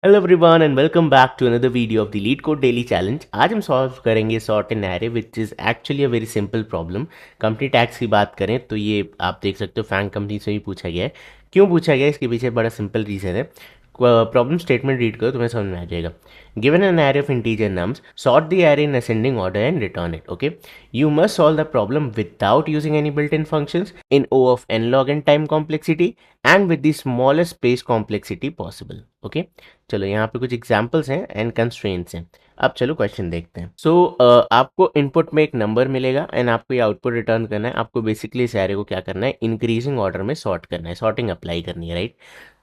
Hello everyone and welcome back to another video of the LeetCode daily challenge. आज हम solve करेंगे sort an array which is actually a very simple problem. Company tags की बात करें तो ये आप देख सकते हो फैंग कंपनी से भी पूछा गया है। क्यों पूछा गया है इसके पीछे बड़ा सिंपल रीज़न है। प्रॉब्लम स्टेटमेंट रीड करो तुम्हें समझ में आ जाएगा। Given an array of integer nums, sort the array in ascending order and return it. Okay, you must solve the problem without using any built-in functions in O of n log n time complexity and with the smallest space complexity possible. Okay, चलो यहाँ पे कुछ examples हैं and constraints हैं। अब चलो question देखते हैं। सो आपको इनपुट में एक नंबर मिलेगा एंड आपको ये आउटपुट रिटर्न करना है। आपको बेसिकली इस एरे को क्या करना है, इंक्रीजिंग ऑर्डर में सॉर्ट करना है, सॉर्टिंग अप्लाई करनी है, राइट।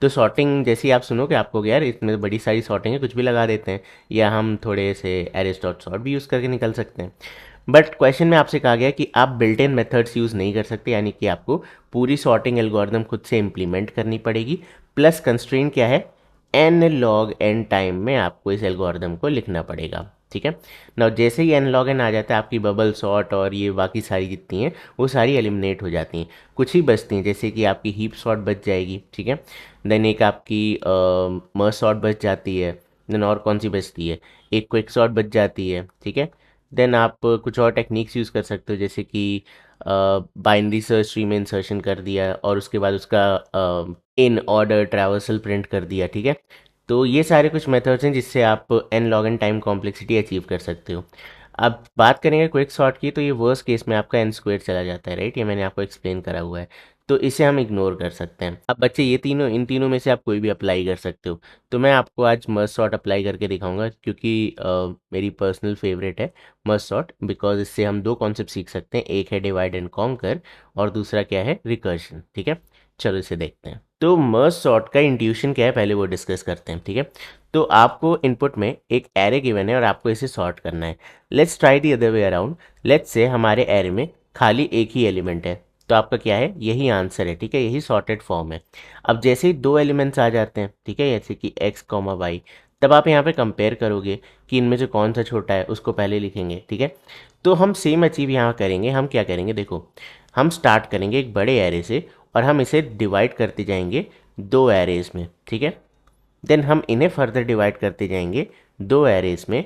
तो सॉर्टिंग जैसे ही आप सुनोगे आपको यार इसमें बड़ी सारी सॉर्टिंग है, कुछ भी लगा देते हैं, या हम थोड़े से एरेस डॉट सॉर्ट भी यूज़ करके निकल सकते हैं। बट क्वेश्चन में आपसे कहा गया कि आप बिल्ट इन मेथड्स यूज़ नहीं कर सकते, यानी कि आपको पूरी सॉर्टिंग एल्गोरिदम खुद से इम्प्लीमेंट करनी पड़ेगी। प्लस कंस्ट्रेंट क्या है, एन लॉग एन टाइम में आपको इस एल्गोरिदम को लिखना पड़ेगा। ठीक है ना, जैसे ही एन लॉग एन आ जाता है आपकी बबल सॉर्ट और ये बाकी सारी जितनी हैं वो सारी एलिमिनेट हो जाती हैं, कुछ ही बचती हैं, जैसे कि आपकी हीप सॉर्ट बच जाएगी। ठीक है, देन एक आपकी मर्ज सॉर्ट बच जाती है। देन और कौन सी बचती है, एक क्विक सॉर्ट बच जाती है। ठीक है, देन आप कुछ और टेक्निक्स यूज़ कर सकते हो, जैसे कि बाइनरी सर्च ट्री में इंसर्शन कर दिया और उसके बाद उसका इन ऑर्डर ट्रैवर्सल प्रिंट कर दिया। ठीक है, तो ये सारे कुछ मेथड्स हैं जिससे आप n log n time complexity achieve कर सकते हो। अब बात करेंगे क्विक सॉर्ट की, तो ये वर्स्ट केस में आपका एन स्क्वायर चला जाता है, राइट। ये मैंने आपको एक्सप्लेन करा हुआ है, तो इसे हम इग्नोर कर सकते हैं। अब बच्चे ये तीनों, इन तीनों में से आप कोई भी अप्लाई कर सकते हो। तो मैं आपको आज मर्ज सॉर्ट अप्लाई करके दिखाऊंगा, क्योंकि मेरी पर्सनल फेवरेट है मर्ज सॉर्ट, बिकॉज इससे हम दो कॉन्सेप्ट सीख सकते हैं। एक है डिवाइड एंड कॉन्कर और दूसरा क्या है, रिकर्शन। ठीक है, चलो इसे देखते हैं। तो मर्ज सॉर्ट का इंट्यूशन क्या है पहले वो डिस्कस करते हैं। ठीक है, तो आपको इनपुट में एक एरे गिवन है और आपको इसे सॉर्ट करना है। Let's try the other way around. Let's say हमारे एरे में खाली एक ही एलिमेंट है, तो आपका क्या है, यही आंसर है। ठीक है, यही सॉर्टेड फॉर्म है। अब जैसे ही दो एलिमेंट्स आ जाते हैं, ठीक है, जैसे कि एक्स कॉमा वाई, तब आप यहाँ पे कंपेयर करोगे कि इनमें से कौन सा छोटा है, उसको पहले लिखेंगे। ठीक है, तो हम सेम अचीव यहाँ करेंगे। हम क्या करेंगे, देखो, हम स्टार्ट करेंगे एक बड़े एरे से और हम इसे डिवाइड करते जाएंगे दो एरेज में। ठीक है, देन हम इन्हें फर्दर डिवाइड करते जाएंगे दो एरेज में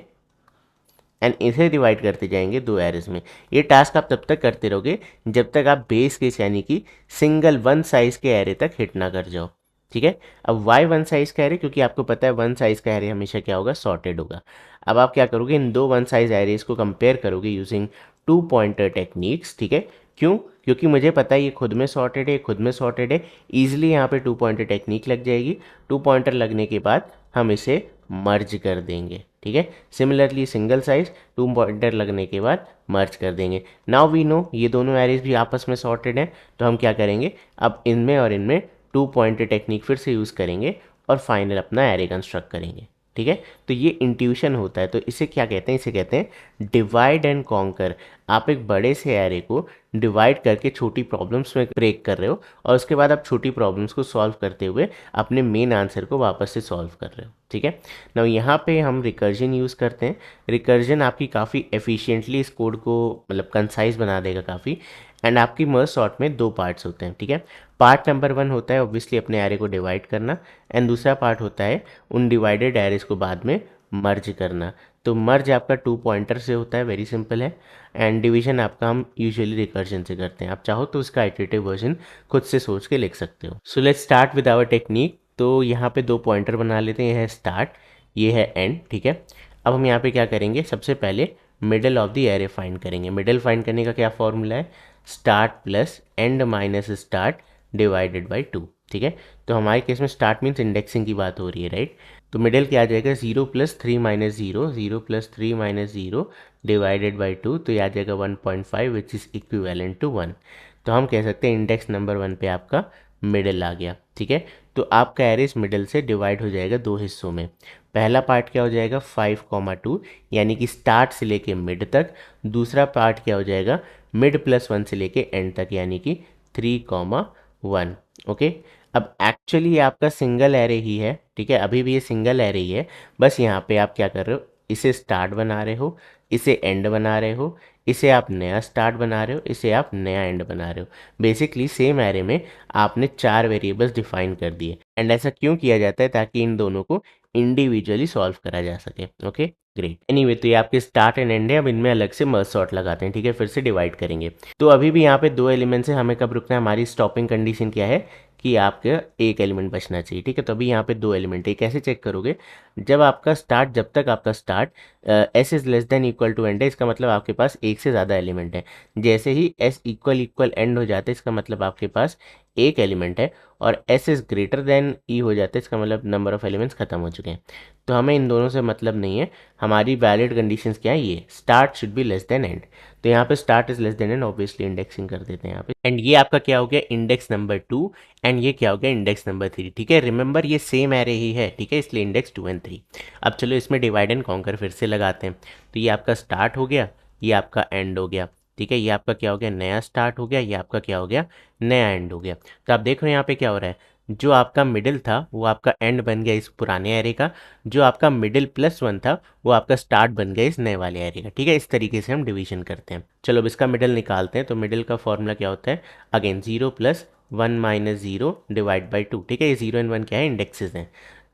एंड इसे डिवाइड करते जाएंगे दो एरेज में। ये टास्क आप तब तक करते रहोगे जब तक आप बेस केस यानी कि सिंगल वन साइज़ के एरे तक हिट ना कर जाओ। ठीक है, अब वाई वन साइज़ का एरे, क्योंकि आपको पता है वन साइज़ का एरे हमेशा क्या होगा, सॉर्टेड होगा। अब आप क्या करोगे, इन दो वन साइज़ एरेज को कंपेयर करोगे यूजिंग टू पॉइंटर टेक्निक्स। ठीक है, क्यों, क्योंकि मुझे पता है ये खुद में सॉर्टेड है, खुद में सॉर्टेड है, ईजिली यहाँ पे टू पॉइंटर टेक्निक लग जाएगी। टू पॉइंटर लगने के बाद हम इसे मर्ज कर देंगे। ठीक है, similarly single size two pointer लगने के बाद मर्ज कर देंगे। नाउ वी नो ये दोनों एरेज भी आपस में सॉर्टेड हैं, तो हम क्या करेंगे, अब इनमें और इनमें टू पॉइंटर टेक्निक फिर से यूज़ करेंगे और फाइनल अपना एरे कंस्ट्रक्ट करेंगे। ठीक है, तो ये इंट्यूशन होता है। तो इसे क्या कहते हैं, इसे कहते हैं डिवाइड एंड कॉन्कर। आप एक बड़े से एरे को डिवाइड करके छोटी प्रॉब्लम्स में ब्रेक कर रहे हो और उसके बाद आप छोटी प्रॉब्लम्स को सॉल्व करते हुए अपने मेन आंसर को वापस से सॉल्व कर रहे हो। ठीक है, ना यहाँ पे हम रिकर्जन यूज़ करते हैं। रिकर्जन आपकी काफ़ी एफिशिएंटली इस कोड को मतलब कंसाइज बना देगा काफ़ी। एंड आपकी मर्ज सॉर्ट में दो पार्ट्स होते हैं। ठीक है, पार्ट नंबर वन होता है ऑब्वियसली अपने एरे को डिवाइड करना, एंड दूसरा पार्ट होता है उन डिवाइडेड एरेज को बाद में मर्ज करना। तो मर्ज आपका टू पॉइंटर से होता है, वेरी सिंपल है। एंड डिवीजन आपका हम यूजुअली रिकर्जन से करते हैं। आप चाहो तो इसका इटरेटिव वर्जन खुद से सोच के लिख सकते हो। So let's start with our technique. तो यहाँ पे दो पॉइंटर बना लेते हैं, ये है स्टार्ट, ये है एंड। ठीक है, अब हम यहाँ पे क्या करेंगे, सबसे पहले middle of the array find करेंगे। मिडल फाइंड करने का क्या फॉर्मूला है, start plus end minus start divided by two. ठीक है, तो हमारे केस में स्टार्ट मीन्स इंडेक्सिंग की बात हो रही है, राइट। तो मिडल क्या आ जाएगा, zero plus three minus zero, zero plus three minus zero divided by two, तो ये आ जाएगा 1.5 विच इज़ इक्विवेलेंट टू 1। तो हम कह सकते हैं इंडेक्स नंबर 1 पे आपका मिडल आ गया। ठीक है, तो आपका एरे इस मिडल से डिवाइड हो जाएगा दो हिस्सों में। पहला पार्ट क्या हो जाएगा, 5,2 यानी कि स्टार्ट से लेके मिड तक। दूसरा पार्ट क्या हो जाएगा, मिड प्लस 1 से लेके एंड तक, यानी कि 3,1। ओके, अब एक्चुअली ये आपका सिंगल एरे ही है। ठीक है, अभी भी ये सिंगल एरे ही है, बस यहाँ पे आप क्या कर रहे हो, इसे स्टार्ट बना रहे हो, इसे एंड बना रहे हो, इसे आप नया स्टार्ट बना रहे हो, इसे आप नया एंड बना रहे हो। बेसिकली सेम एरे में आपने चार वेरिएबल्स डिफाइन कर दिए। एंड ऐसा क्यों किया जाता है, ताकि इन दोनों को इंडिविजुअली सॉल्व करा जा सके। Okay great. एनीवे तो ये आपके स्टार्ट एंड एंड है, अब इनमें अलग से मर्ज सॉर्ट लगाते हैं, ठीक है, फिर से डिवाइड करेंगे। तो अभी भी यहाँ पे दो एलिमेंट्स है, हमें कब रुकना है, हमारी स्टॉपिंग कंडीशन क्या है कि आपका एक एलिमेंट बचना चाहिए, ठीक है। तो अभी यहाँ पे दो एलिमेंट है, कैसे चेक करोगे, जब आपका स्टार्ट, जब तक आपका start s is less than equal to end है, इसका मतलब आपके पास एक से ज़्यादा एलिमेंट है। जैसे ही एस इक्वल इक्वल एंड हो जाता है, इसका मतलब आपके पास एक एलिमेंट है, और एस इज ग्रेटर देन ई हो जाता है, इसका मतलब नंबर ऑफ एलिमेंट्स खत्म हो चुके हैं। तो हमें इन दोनों से मतलब नहीं है, हमारी वैलिड कंडीशंस क्या है, ये start should be less than and. तो यहाँ पे start is less then and, obviously indexing कर देते हैं यहाँ पे, एंड ये आपका क्या हो गया, इंडेक्स नंबर 2, एंड ये क्या हो गया, इंडेक्स नंबर 3, ठीक है। रिमेंबर ये सेम एरे ही है, ठीक है, इसलिए इंडेक्स 2 एंड 3। अब चलो इसमें डिवाइड एंड कॉन्कर फिर से लगाते हैं। तो ये आपका स्टार्ट हो गया, ये आपका एंड हो गया, ठीक है, ये आपका क्या हो गया, नया स्टार्ट हो गया, ये आपका क्या हो गया, नया एंड हो गया। तो आप देख रहे हो यहाँ पे क्या हो रहा है, जो आपका मिडिल था वो आपका एंड बन गया इस पुराने एरे का, जो आपका मिडिल प्लस वन था वो आपका स्टार्ट बन गया इस नए वाले एरे का, ठीक है। इस तरीके से हम डिवीजन करते हैं। चलो अब इसका मिडिल निकालते हैं। तो मिडिल का फॉर्मूला क्या होता है, again 0 plus 1 minus 0 divide by 2, ठीक है। ये 0 एंड 1 क्या है, इंडेक्सेस हैं।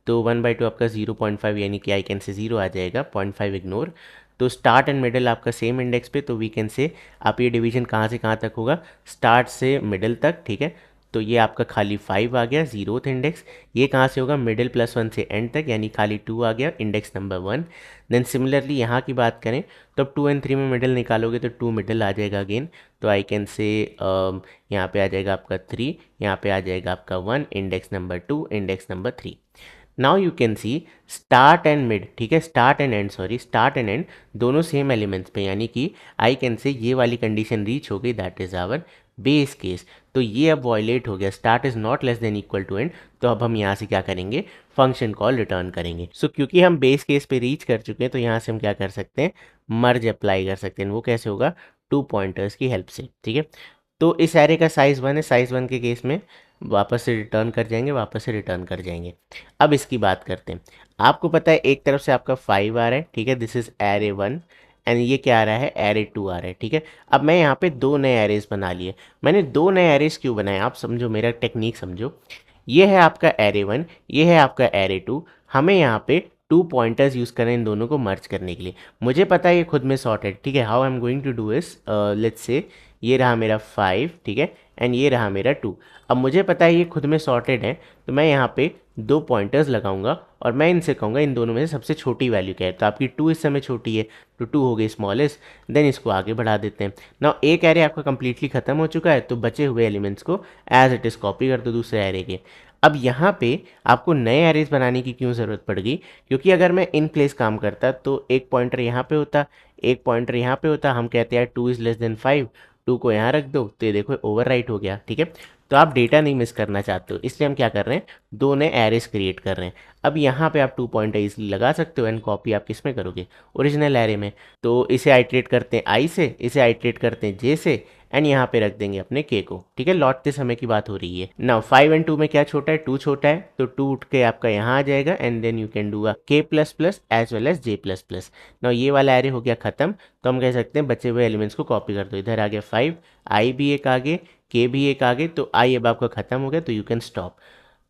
तो 1/2 आपका 0.5, यानी कि आई कैन से 0 आ जाएगा, 0.5 इग्नोर। तो स्टार्ट एंड मिडिल आपका सेम इंडेक्स पे, तो वी कैन से आप ये डिवीजन कहाँ से कहाँ तक होगा, स्टार्ट से मिडिल तक, ठीक है। तो ये आपका खाली 5 आ गया, 0th इंडेक्स। ये कहाँ से होगा, मिडिल प्लस 1 से एंड तक, यानी खाली 2 आ गया, इंडेक्स नंबर 1। देन सिमिलरली यहाँ की बात करें तो अब 2 एंड 3 में मिडिल निकालोगे तो 2 मिडिल आ जाएगा अगेन। तो आई कैन से यहाँ पे आ जाएगा आपका 3, यहाँ पे आ जाएगा आपका 1, index number 2, index number 3। Now you can see start and mid, ठीक है, start and and, sorry, start and and दोनों सेम एलिमेंट्स पे, यानी कि आई कैन से ये वाली कंडीशन रीच हो गई, that is our base case. तो ये अब वॉयलेट हो गया, start is not less than equal to end. तो अब हम यहाँ से क्या करेंगे, फंक्शन कॉल रिटर्न करेंगे। सो क्योंकि हम बेस केस पे रीच कर चुके हैं, तो यहाँ से हम क्या कर सकते हैं, मर्ज अप्लाई कर सकते हैं। वो कैसे होगा, 2 पॉइंटर्स की हेल्प से, ठीक है। तो इस एरे का साइज 1 है, साइज 1 के केस में वापस से रिटर्न कर जाएंगे, वापस से रिटर्न कर जाएंगे। अब इसकी बात करते हैं। आपको पता है एक तरफ से आपका 5 आ रहा है, ठीक है, दिस इज एरे 1, एंड ये क्या आ रहा है, एरे 2 आ रहा है, ठीक है। अब मैं यहाँ पे दो नए एरेज बना लिए। मैंने दो नए एरेज क्यों बनाए, आप समझो, मेरा टेक्निक समझो। ये है आपका एरे 1, ये है आपका एरे 2। हमें यहाँ पे 2 पॉइंटर्स यूज़ करें इन दोनों को मर्ज करने के लिए। मुझे पता है ये खुद में सॉर्टेड, ठीक है। How I am going to do this, let's say ये रहा मेरा 5, ठीक है, एंड ये रहा मेरा 2। अब मुझे पता है ये खुद में सॉर्टेड है, तो मैं यहाँ पे दो पॉइंटर्स लगाऊंगा और मैं इनसे कहूँगा इन दोनों में से सबसे छोटी वैल्यू क्या है। तो आपकी 2 इस समय छोटी है, तो 2 हो गई स्मॉलेस्ट। देन इसको आगे बढ़ा देते हैं। नाउ एक एरे आपका कंप्लीटली खत्म हो चुका है, तो बचे हुए एलिमेंट्स को एज इट इज़ कॉपी कर दो दूसरे एरे के। अब यहाँ पे आपको नए एरेज बनाने की क्यों ज़रूरत पड़ गई, क्योंकि अगर मैं इन प्लेस काम करता तो एक पॉइंटर यहाँ पे होता, एक पॉइंटर यहाँ पे होता, हम कहते हैं 2 इज़ लेस देन 5, 2 को यहाँ रख दो, तो ये देखो ओवर राइट हो गया, ठीक है। तो आप डेटा नहीं मिस करना चाहते हो, इसलिए हम क्या कर रहे हैं, दो नए एरेज क्रिएट कर रहे हैं। अब यहाँ पे आप 2 पॉइंटर इजली लगा सकते हो, एंड कॉपी आप किस में करोगे, ओरिजिनल एरे में। तो इसे आइट्रेट करते हैं आई से, इसे आइट्रेट करते हैं जे से, एंड यहाँ पे रख देंगे अपने के को, ठीक है। लौटते समय की बात हो रही है ना। 5 एंड 2 में क्या छोटा है, 2 छोटा है, तो 2 उठ के आपका यहाँ आ जाएगा, and then you can do a K plus plus as well as J plus plus. ना ये वाला एरे हो गया खत्म। तो हम कह सकते हैं बचे हुए एलिमेंट्स को कॉपी कर दो। इधर आ गया 5, आई भी एक आगे, के भी एक आगे, तो आई अब आपका खत्म हो गया, तो यू कैन स्टॉप।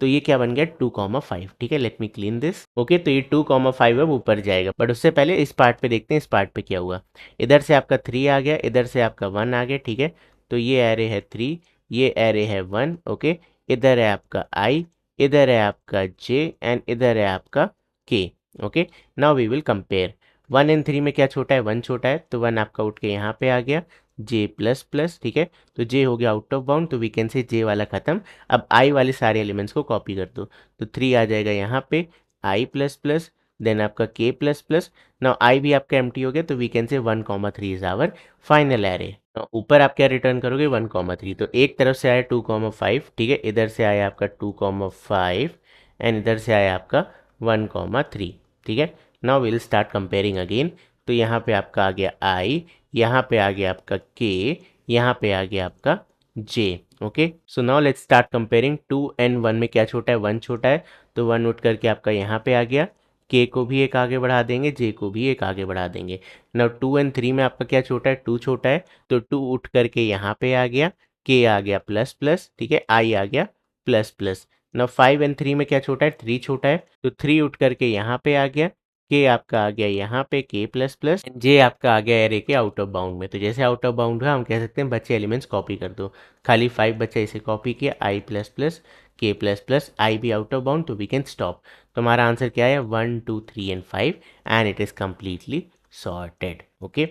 तो ये क्या बन गया, 2,5, ठीक है। Let me clean this, okay. तो ये 2,5 अब ऊपर जाएगा, बट उससे पहले इस पार्ट पे देखते हैं, इस पार्ट पे क्या हुआ। इधर से आपका 3 आ गया, इधर से आपका 1 आ गया, ठीक है। तो ये एरे है 3, ये एरे है 1, ओके। इधर है आपका आई, इधर है आपका जे, एंड इधर है आपका के, okay. Now we will compare. 1 and 3 में क्या छोटा है, 1 छोटा है, तो 1 आपका उठ के यहाँ पे आ गया, जे प्लस प्लस, ठीक है। तो जे हो गया आउट ऑफ बाउंड, तो वी कैन से जे वाला खत्म। अब आई वाले सारे एलिमेंट्स को कॉपी कर दो, तो 3 आ जाएगा यहाँ पे, आई प्लस प्लस, देन आपका के प्लस प्लस। नाउ आई भी आपका एम्प्टी हो गया, तो वी कैन से 1,3 इज आवर फाइनल एरे। ऊपर आप क्या रिटर्न करोगे, 1,3। तो एक तरफ से आया 2,5, ठीक है, इधर से आया आपका 2,5, एंड इधर से आया आपका 1,3, ठीक है। Now will start comparing again. तो यहाँ पे आपका आ गया आई, यहाँ पे आ गया आपका के, यहाँ पे आ गया आपका J, okay. So now let's start comparing. 2 and 1 में क्या छोटा है, 1 छोटा है, तो 1 उठ करके आपका यहाँ पे आ गया, के को भी एक आगे बढ़ा देंगे, जे को भी एक आगे बढ़ा देंगे। नाउ 2 एंड 3 में आपका क्या छोटा है, 2 छोटा है, तो 2 उठ करके यहाँ पे आ गया, के आ गया प्लस प्लस, ठीक है, आई आ गया प्लस प्लस। ना 5 and 3 में क्या छोटा है, 3 छोटा है, तो 3 उठ करके यहाँ पे आ गया, के आपका आ गया यहाँ पे के प्लस प्लस, जे आपका आ गया एरे के आउट ऑफ बाउंड में। तो जैसे आउट ऑफ बाउंड हुआ हम कह सकते हैं बच्चे एलिमेंट्स कॉपी कर दो, खाली 5 बच्चा इसे कॉपी किया, आई प्लस प्लस के प्लस प्लस, आई भी आउट ऑफ बाउंड, तो वी कैन स्टॉप। तो हमारा आंसर क्या है, 1 2 3 and 5, and it is completely sorted. Okay,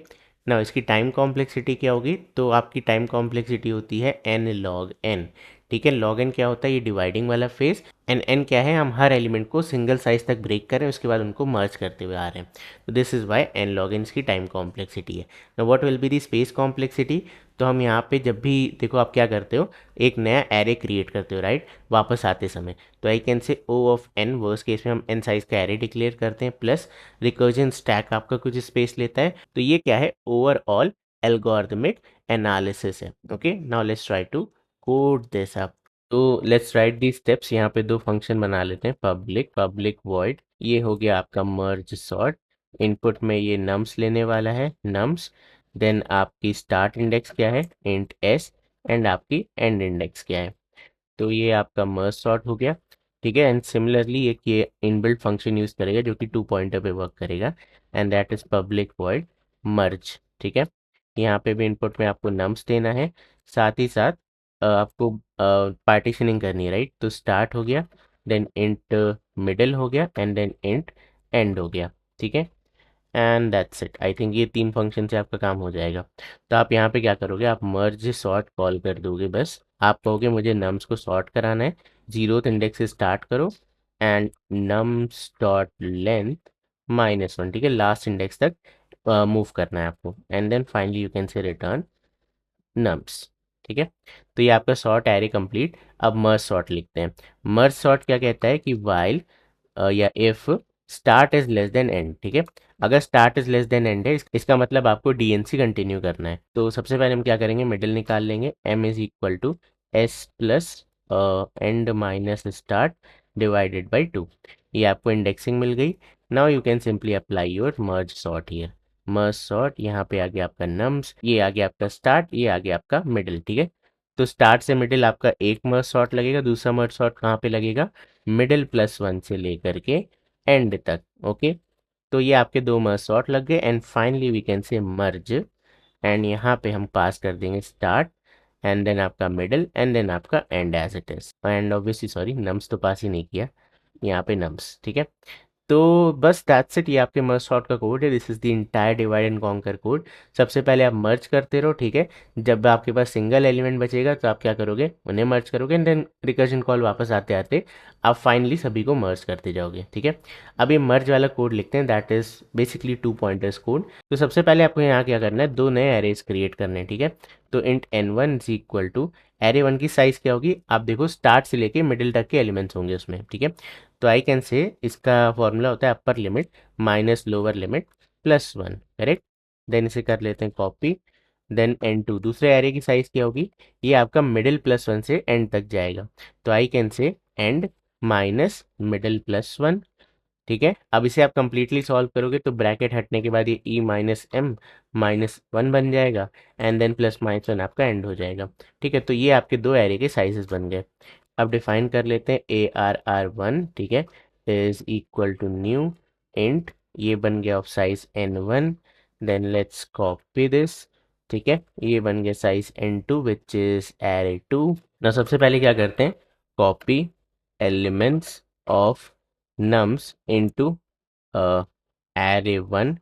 ना इसकी टाइम कॉम्प्लेक्सिटी क्या होगी, तो आपकी टाइम कॉम्प्लेक्सिटी होती है n log n। ठीक है, log n क्या होता है, ये डिवाइडिंग वाला फेज, एंड n क्या है, हम हर एलिमेंट को सिंगल साइज तक ब्रेक करें उसके बाद उनको मर्ज करते हुए आ रहे हैं, तो this is why n log n इसकी टाइम कॉम्प्लेक्सिटी है। ना what will be the space complexity, तो हम यहाँ पे जब भी देखो आप क्या करते हो, एक नया एरे क्रिएट करते हो राइट, वापस आते समय, तो I can say O of n, worst case में हम n साइज का एरे डिक्लेयर करते हैं, प्लस रिकर्जन स्टैक आपका कुछ स्पेस लेता है, तो ये क्या है, ओवरऑल एल्गोरिथमिक एनालिसिस है। Okay, now let's try to code this up. तो लेट्स राइट दी स्टेप्स, यहाँ पे दो फंक्शन बना लेते हैं, पब्लिक वॉइड, ये हो गया आपका मर्ज सॉर्ट, इनपुट में ये नम्स लेने वाला है, नम्स, देन आपकी स्टार्ट इंडेक्स क्या है, इंट एस, एंड आपकी एंड इंडेक्स क्या है, तो ये आपका मर्ज सॉर्ट हो गया। ठीक है, एंड सिमिलरली एक ये इनबिल्ट फंक्शन यूज करेगा जो कि 2 पॉइंटर पे वर्क करेगा, and that is public void merge. ठीक है, यहाँ पे भी इनपुट में आपको नम्स देना है, साथ ही साथ आपको पार्टीशनिंग करनी है राइट, तो स्टार्ट हो गया, देन इंट मिडल हो गया, एंड देन इंट एंड हो गया। ठीक है, and that's it, I think ये 3 फंक्शन से आपका काम हो जाएगा। तो आप यहाँ पे क्या करोगे, आप मर्ज सॉर्ट कॉल कर दोगे, बस आप कहोगे मुझे नम्स को सॉर्ट कराना है, 0th इंडेक्स से स्टार्ट करो, एंड नम्स डॉट लेंथ -1, ठीक है, लास्ट इंडेक्स तक मूव करना है आपको, and then finally you can say return nums. ठीक है, तो ये आपका सॉर्ट एरे कंप्लीट। अब मर्ज सॉर्ट लिखते हैं। मर्ज सॉर्ट क्या कहता है कि वाइल या if start is less then and. ठीक है, अगर start is less then and है, इसका मतलब आपको डीएनसी कंटिन्यू करना है। तो सबसे पहले हम क्या करेंगे, मिडिल निकाल लेंगे, m is equal to s plus end minus start divided by 2, ये आपको इंडेक्सिंग मिल गई। Now you can simply apply your merge sort here, merge sort, यहाँ पे आ गया आपका नम्स, ये आ गया आपका स्टार्ट, ये आ गया आपका मिडिल। ठीक है, तो स्टार्ट से मिडिल आपका एक मर्ज सॉर्ट लगेगा, दूसरा मर्ज सॉर्ट कहाँ पे लगेगा, मिडिल +1 से लेकर के एंड तक। ओके, तो ये आपके दो मर्ज सॉर्ट लग गए, एंड फाइनली वी कैन से मर्ज, एंड यहाँ पे हम पास कर देंगे स्टार्ट, एंड देन आपका मिडिल, एंड देन आपका end as it is, and obviously sorry nums तो पास ही नहीं किया, यहाँ पे नम्स। ठीक है, तो बस दैट्स इट, ये आपके मर्ज सॉर्ट का कोड है, this is the entire divide and conquer code. सबसे पहले आप मर्ज करते रहो, ठीक है, जब आपके पास सिंगल एलिमेंट बचेगा तो आप क्या करोगे, उन्हें मर्ज करोगे, एंड देन रिकर्जन कॉल वापस आते आते आप फाइनली सभी को मर्ज करते जाओगे। ठीक है, अब ये मर्ज वाला कोड लिखते हैं, that is basically 2 pointers code. तो सबसे पहले आपको यहाँ क्या करना है, दो नए एरेज क्रिएट करने हैं। ठीक है, तो int n1 is equal to, array 1 की साइज क्या होगी, आप देखो स्टार्ट से लेके मिडिल तक के एलिमेंट्स होंगे उसमें। ठीक है, तो आई कैन से इसका फॉर्मूला होता है upper limit minus lower limit +1, correct. Then इसे कर लेते हैं कॉपी, देन n2, दूसरे एरे की साइज क्या होगी, ये आपका मिडिल +1 से एंड तक जाएगा, तो आई कैन से एंड माइनस मिडिल +1। ठीक है, अब इसे आप कंप्लीटली सॉल्व करोगे तो ब्रैकेट हटने के बाद ये e-m -1 बन जाएगा, एंड देन +-1 आपका एंड हो जाएगा। ठीक है, तो ये आपके दो एरे के साइजेस बन गए। अब डिफाइन कर लेते हैं ARR1, ठीक है, is equal to new int, ये बन गया of size n1, then let's copy this. ठीक है, ये बन गया size n2 which is array2। ना सबसे पहले क्या करते हैं, copy elements of nums into array1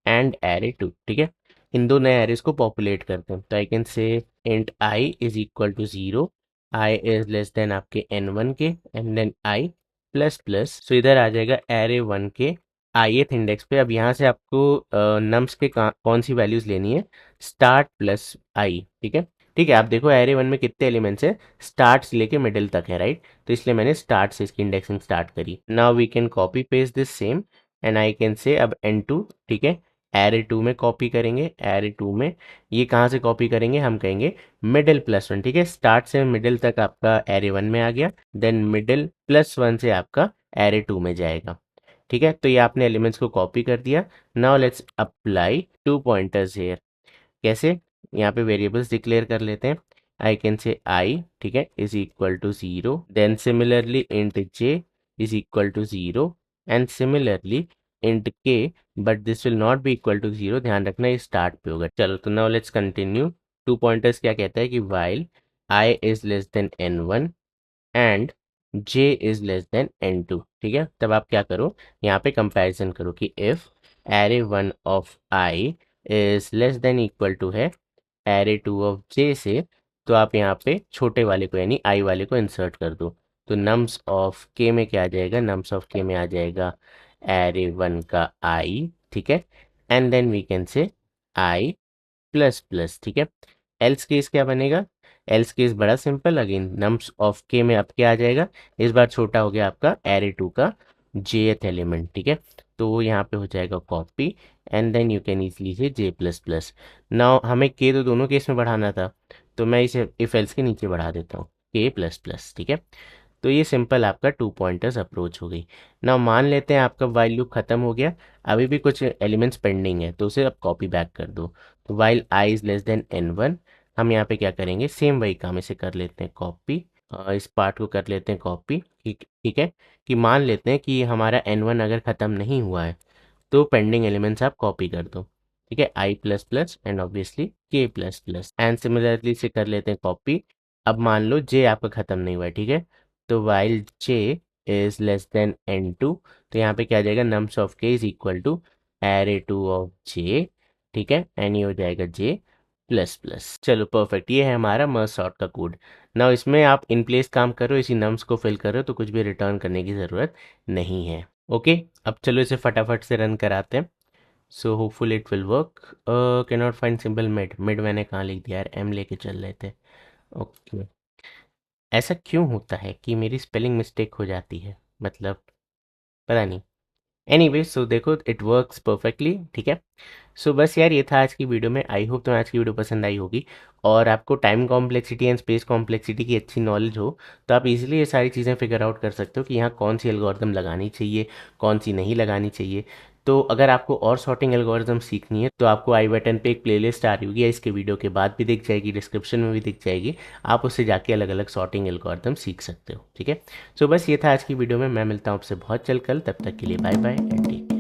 and array2। ठीक है, इन दो नए एरेज को पॉपुलेट करते हैं, तो I can say int i is equal to 0, i is less than आपके n1 के, and then i plus plus, so इधर आ जाएगा array1 के ith इंडेक्स पे। अब यहाँ से आपको नम्स के कौन सी वैल्यूज लेनी है, स्टार्ट प्लस आई। ठीक है, ठीक है, आप देखो array1 में कितने एलिमेंट्स है, स्टार्ट से लेके मिडिल तक है राइट, तो इसलिए मैंने स्टार्ट से इसकी इंडेक्सिंग स्टार्ट करी। Now we can copy paste this same, and I can say अब n2, ठीक है, array2 में कॉपी करेंगे, array2 में ये कहाँ से कॉपी करेंगे, हम कहेंगे मिडिल +1। ठीक है, स्टार्ट से मिडिल तक आपका array1 में आ गया, देन मिडिल +1 से आपका array2 में जाएगा। ठीक है, तो ये आपने एलिमेंट्स को कॉपी कर दिया। Now let's apply 2 pointers here, कैसे, यहाँ पे वेरिएबल्स डिक्लेयर कर लेते हैं, I can say I, ठीक है, is equal to 0. Then similarly int j is equal to 0 and similarly int k, but this will not be equal to 0. ध्यान रखना ये स्टार्ट पे होगा। चलो तो now let's continue. To pointers क्या कहता है कि while I is less than n1 and j is less than n2, ठीक है। तब आप क्या करो, यहाँ पे कंपैरिजन करो कि if array 1 of i is less than equal to है एरे 2 ऑफ j से, तो आप यहाँ पे छोटे वाले को यानी i वाले को इंसर्ट कर दो। तो नम्स ऑफ k में क्या आ जाएगा, नम्स ऑफ k में आ जाएगा एरे 1 का i, ठीक है, and then we can say i plus plus, ठीक है। एल्स केस क्या बनेगा, एल्स केस बड़ा सिंपल, अगेन नम्स ऑफ के में अब क्या आ जाएगा, इस बार छोटा हो गया आपका एरे 2 का जेथ एलिमेंट, ठीक है। तो यहाँ पे हो जाएगा copy and then you can easily say j plus plus. Now हमें के तो दोनों केस में बढ़ाना था, तो मैं इसे इफ एल्स के नीचे बढ़ा देता हूँ के प्लस प्लस, ठीक है। तो ये सिंपल आपका टू पॉइंटर्स अप्रोच हो गई। ना मान लेते हैं आपका वाइल लूप खत्म हो गया, अभी भी कुछ एलिमेंट्स पेंडिंग है, तो उसे अब कॉपी बैक कर दो। तो while I is less then n1, हम यहाँ पे क्या करेंगे, सेम वही काम, इसे कर लेते हैं कॉपी, इस पार्ट को कर लेते हैं कॉपी, ठीक ठीक है। कि मान लेते हैं कि हमारा n1 अगर ख़त्म नहीं हुआ है तो पेंडिंग एलिमेंट्स आप कॉपी कर दो, ठीक है, आई प्लस प्लस एंड ऑब्वियसली के प्लस प्लस एंड सिमिलरली से कर लेते हैं कॉपी। अब मान लो जे आपका ख़त्म नहीं हुआ है, ठीक है, तो while J is less than n2, तो यहाँ पे क्या आ जाएगा, nums of K is equal to array 2 of J, ठीक है, एंड ये हो जाएगा जे प्लस प्लस। चलो परफेक्ट, ये है हमारा मर्ज सॉर्ट का कोड। नाउ इसमें आप इन प्लेस काम करो, इसी नम्स को फिल करो, तो कुछ भी रिटर्न करने की ज़रूरत नहीं है। ओके, अब चलो इसे फटाफट से रन कराते हैं। सो hopeful it will work. Can not find simple mid, mid मैंने कहाँ लिख दिया यार, एम लेके चल रहे थे। ओके, ऐसा क्यों होता है कि मेरी स्पेलिंग मिस्टेक हो जाती है, मतलब पता नहीं। एनीवे सो देखो इट वर्क्स परफेक्टली, ठीक है। सो बस यार ये था आज की वीडियो में, आई होप तुम्हें आज की वीडियो पसंद आई होगी और आपको time complexity and space complexity की अच्छी नॉलेज हो, तो आप इजीली ये सारी चीज़ें फिगर आउट कर सकते हो कि यहाँ कौन सी एल्गोरिदम लगानी चाहिए, कौन सी नहीं लगानी चाहिए। तो अगर आपको और सॉर्टिंग एल्गोरिदम सीखनी है तो आपको आई बटन पे एक प्लेलिस्ट आ रही होगी या इसके वीडियो के बाद भी दिख जाएगी, डिस्क्रिप्शन में भी दिख जाएगी, आप उससे जाके अलग अलग सॉर्टिंग एल्गोरिदम सीख सकते हो, ठीक है। सो बस ये था आज की वीडियो में, मैं मिलता हूँ आपसे बहुत जल्द कल, तब तक के लिए bye bye and take care.